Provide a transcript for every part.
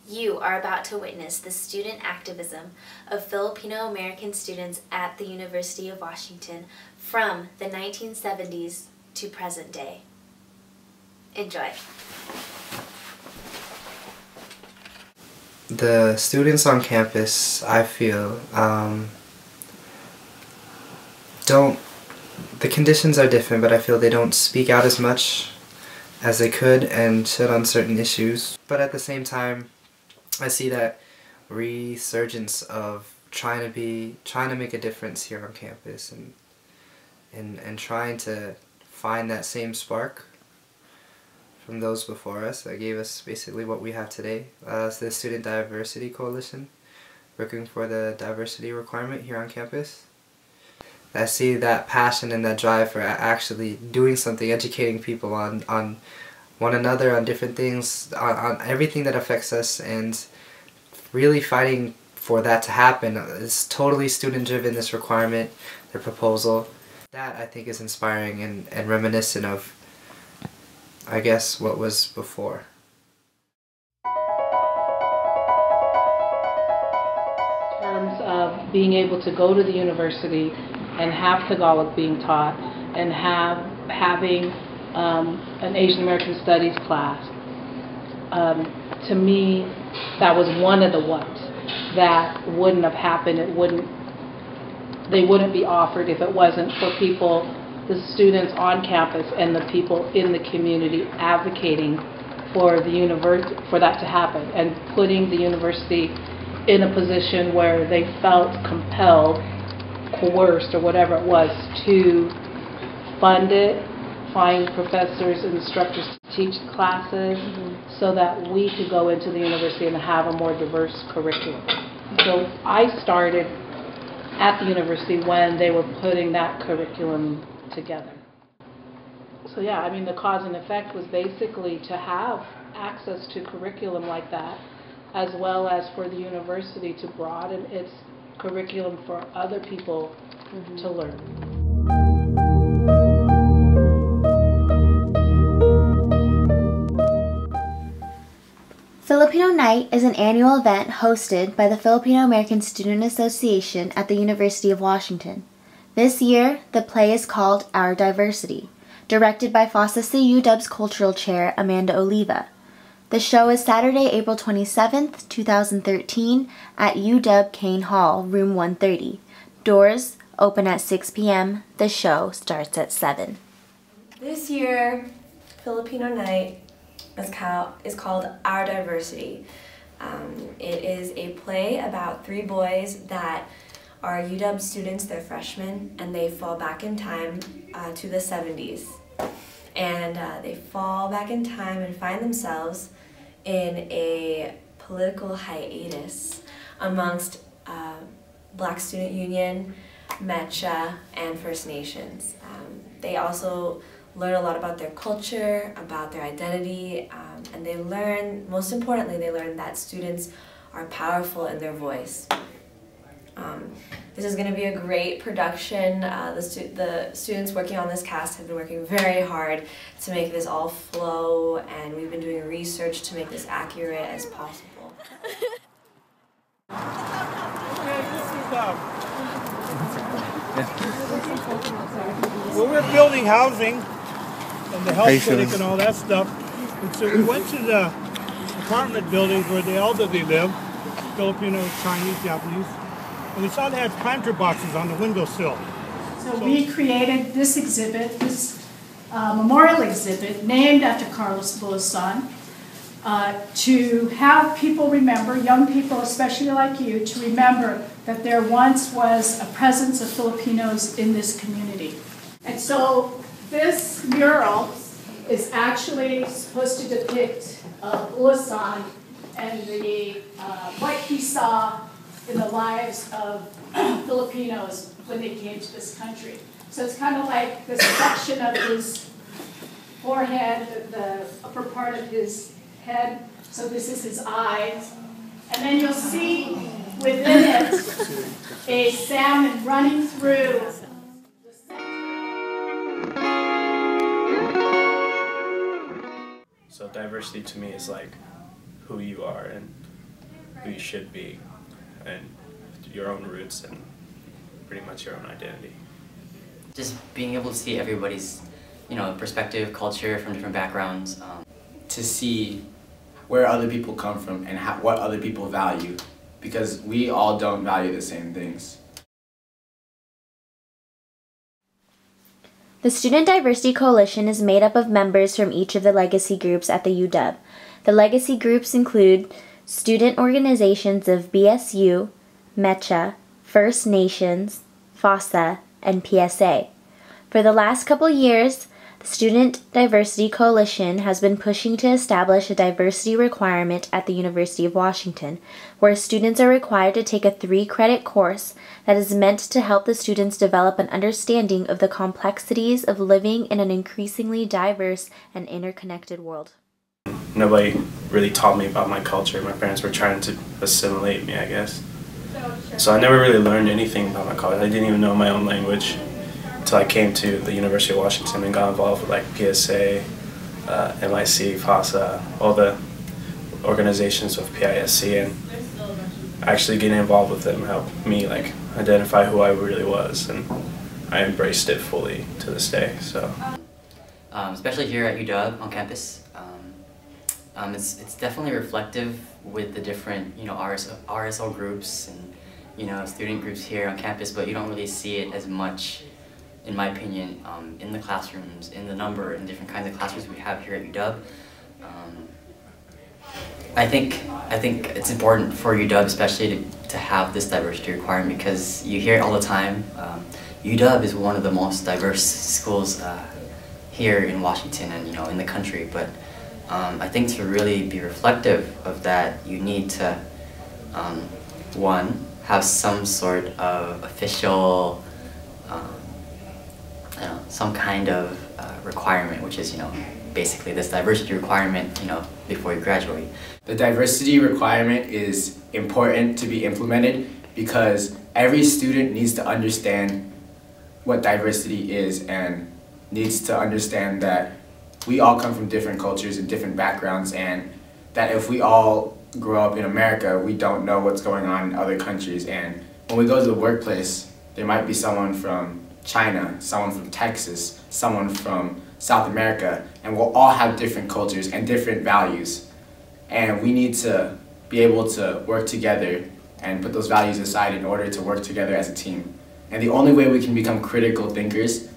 You are about to witness the student activism of Filipino American students at the University of Washington from the 1970s to present day. Enjoy. The students on campus, I feel, the conditions are different, but I feel they don't speak out as much as they could and should on certain issues. But at the same time, I see that resurgence of trying to make a difference here on campus and trying to find that same spark from those before us that gave us basically what we have today. It's the Student Diversity Coalition, working for the diversity requirement here on campus. I see that passion and that drive for actually doing something, educating people on one another, on different things, on everything that affects us, and really fighting for that to happen. It's totally student-driven, this requirement, the proposal. That, I think, is inspiring and reminiscent of, I guess, what was before. In terms of being able to go to the university and have Tagalog being taught and having an Asian American Studies class, to me, that was one of the ones that wouldn't have happened. They wouldn't be offered if it wasn't for people, the students on campus and the people in the community advocating for the university, for that to happen, and putting the university in a position where they felt compelled, coerced, or whatever it was, to fund it, find professors and instructors to teach classes, so that we could go into the university and have a more diverse curriculum. So I started at the university when they were putting that curriculum together. So yeah, I mean, the cause and effect was basically to have access to curriculum like that, as well as for the university to broaden its curriculum for other people to learn. Filipino Night is an annual event hosted by the Filipino American Student Association at the University of Washington. This year, the play is called Our Diversity, directed by FASA UW's Cultural Chair Amanda Oliva. The show is Saturday, April 27th, 2013 at UW Kane Hall, room 130. Doors open at 6 p.m. The show starts at 7. This year, Filipino Night is called Our Diversity. It is a play about 3 boys that are UW students. They're freshmen, and they fall back in time to the 70s. And they fall back in time and find themselves in a political hiatus amongst Black Student Union, MECHA, and First Nations. They also learn a lot about their culture, about their identity, and they learn, most importantly, they learn that students are powerful in their voice. This is going to be a great production. The students working on this cast have been working very hard to make this all flow, and we've been doing research to make this accurate as possible. Well, we're building housing and the health clinic and all that stuff. And so we went to the apartment buildings where the elderly live, Filipino, Chinese, Japanese, and we saw they had planter boxes on the windowsill. So we created this exhibit, this memorial exhibit named after Carlos Bulosan, to have people remember, young people especially like you, to remember that there once was a presence of Filipinos in this community. And so this mural is actually supposed to depict Bulosan and what he saw in the lives of Filipinos when they came to this country. So it's kind of like this section of his forehead, the upper part of his head. So this is his eyes. And then you'll see within it a salmon running through. So diversity to me is like who you are, and who you should be and your own roots and pretty much your own identity. Just being able to see everybody's, perspective, culture from different backgrounds. To see where other people come from and what other people value, because we all don't value the same things. The Student Diversity Coalition is made up of members from each of the legacy groups at the UW. The legacy groups include student organizations of BSU, MECHA, First Nations, FASA, and PSA. For the last couple years, the Student Diversity Coalition has been pushing to establish a diversity requirement at the University of Washington, where students are required to take a 3-credit course that is meant to help the students develop an understanding of the complexities of living in an increasingly diverse and interconnected world. Nobody really taught me about my culture. My parents were trying to assimilate me, I guess. So I never really learned anything about my culture. I didn't even know my own language until I came to the University of Washington and got involved with like PSA, MIC, FASA, all the organizations of PISC, and actually getting involved with them helped me like identify who I really was, and I embraced it fully to this day. So, especially here at UW on campus, it's definitely reflective with the different RSL groups and student groups here on campus, but you don't really see it as much, in my opinion, in the classrooms, in the number and different kinds of classrooms we have here at UW. I think it's important for UW especially to have this diversity requirement, because you hear it all the time. UW is one of the most diverse schools here in Washington and in the country, but I think to really be reflective of that, you need to one, have some sort of official some kind of requirement, which is basically this diversity requirement before you graduate. The diversity requirement is important to be implemented because every student needs to understand what diversity is and needs to understand that we all come from different cultures and different backgrounds, and that if we all grow up in America, we don't know what's going on in other countries. And when we go to the workplace, there might be someone from China, someone from Texas, someone from South America, and we'll all have different cultures and different values. And we need to be able to work together and put those values aside in order to work together as a team. And the only way we can become critical thinkers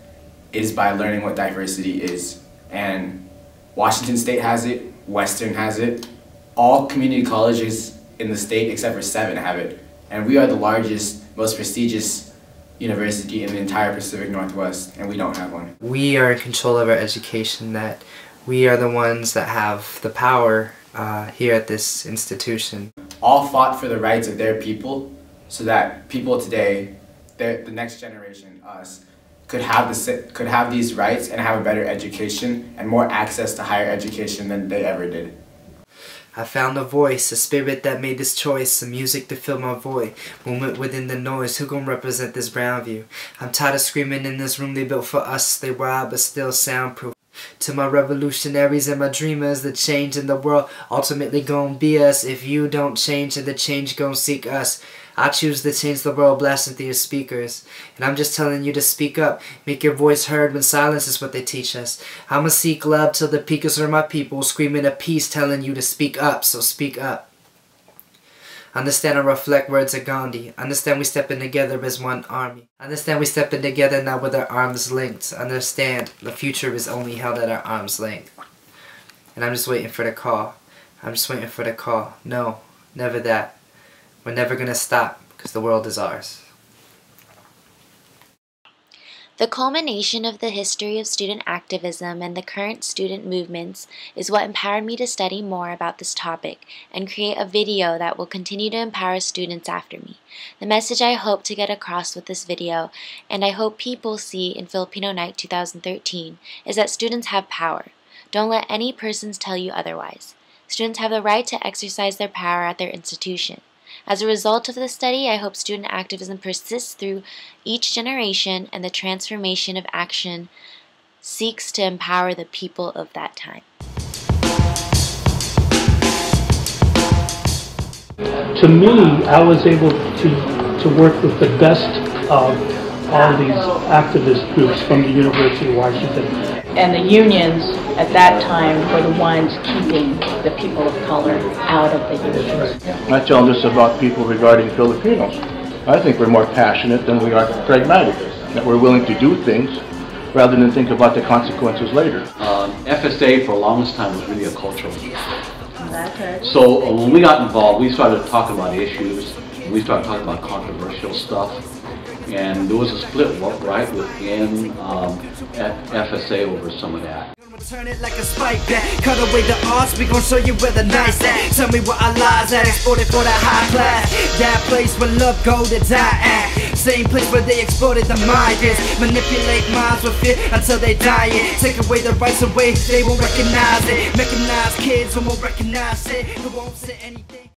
is by learning what diversity is. And Washington State has it, Western has it, all community colleges in the state except for 7 have it. And we are the largest, most prestigious university in the entire Pacific Northwest, and we don't have one. We are in control of our education, that we are the ones that have the power here at this institution. All fought for the rights of their people so that people today, the next generation, us, could have these rights and have a better education and more access to higher education than they ever did. I found a voice, a spirit that made this choice, some music to fill my void, movement within the noise, who gon' represent this brown view? I'm tired of screaming in this room they built for us, they wild but still soundproof. To my revolutionaries and my dreamers, the change in the world ultimately gon' be us. If you don't change, then the change gon' seek us. I choose to change the world, blasting through your speakers. And I'm just telling you to speak up, make your voice heard when silence is what they teach us. I'ma seek love till the peakers are my people, screaming a peace telling you to speak up, so speak up. Understand and reflect words of Gandhi. Understand we stepping together as one army. Understand we stepping together now with our arms linked. Understand the future is only held at our arm's length. And I'm just waiting for the call. I'm just waiting for the call. No, never that. We're never gonna stop, because the world is ours. The culmination of the history of student activism and the current student movements is what empowered me to study more about this topic and create a video that will continue to empower students after me. The message I hope to get across with this video, and I hope people see in Filipino Night 2013, is that students have power. Don't let any persons tell you otherwise. Students have the right to exercise their power at their institution. As a result of this study, I hope student activism persists through each generation and the transformation of action seeks to empower the people of that time. to me, I was able to work with the best of all these activist groups from the University of Washington. And the unions at that time were the ones keeping the people of color out of the unions. I tell this about people regarding Filipinos. I think we're more passionate than we are pragmatic, that we're willing to do things rather than think about the consequences later. FSA for the longest time was really a cultural movement. So when we got involved, we started talking about issues, we started talking about controversial stuff, and there was a split right within FSA over some of that. Turn it like a spike back, cut away the odds, we gon' show you where the nice at. Tell me where our lives at, exported for the high class. That place where love go to die at. Same place where they exploded the migrants. Manipulate minds with fear until they die it. Take away the rights away, they won't recognize it. Mechanize kids who won't recognize it, who won't say anything.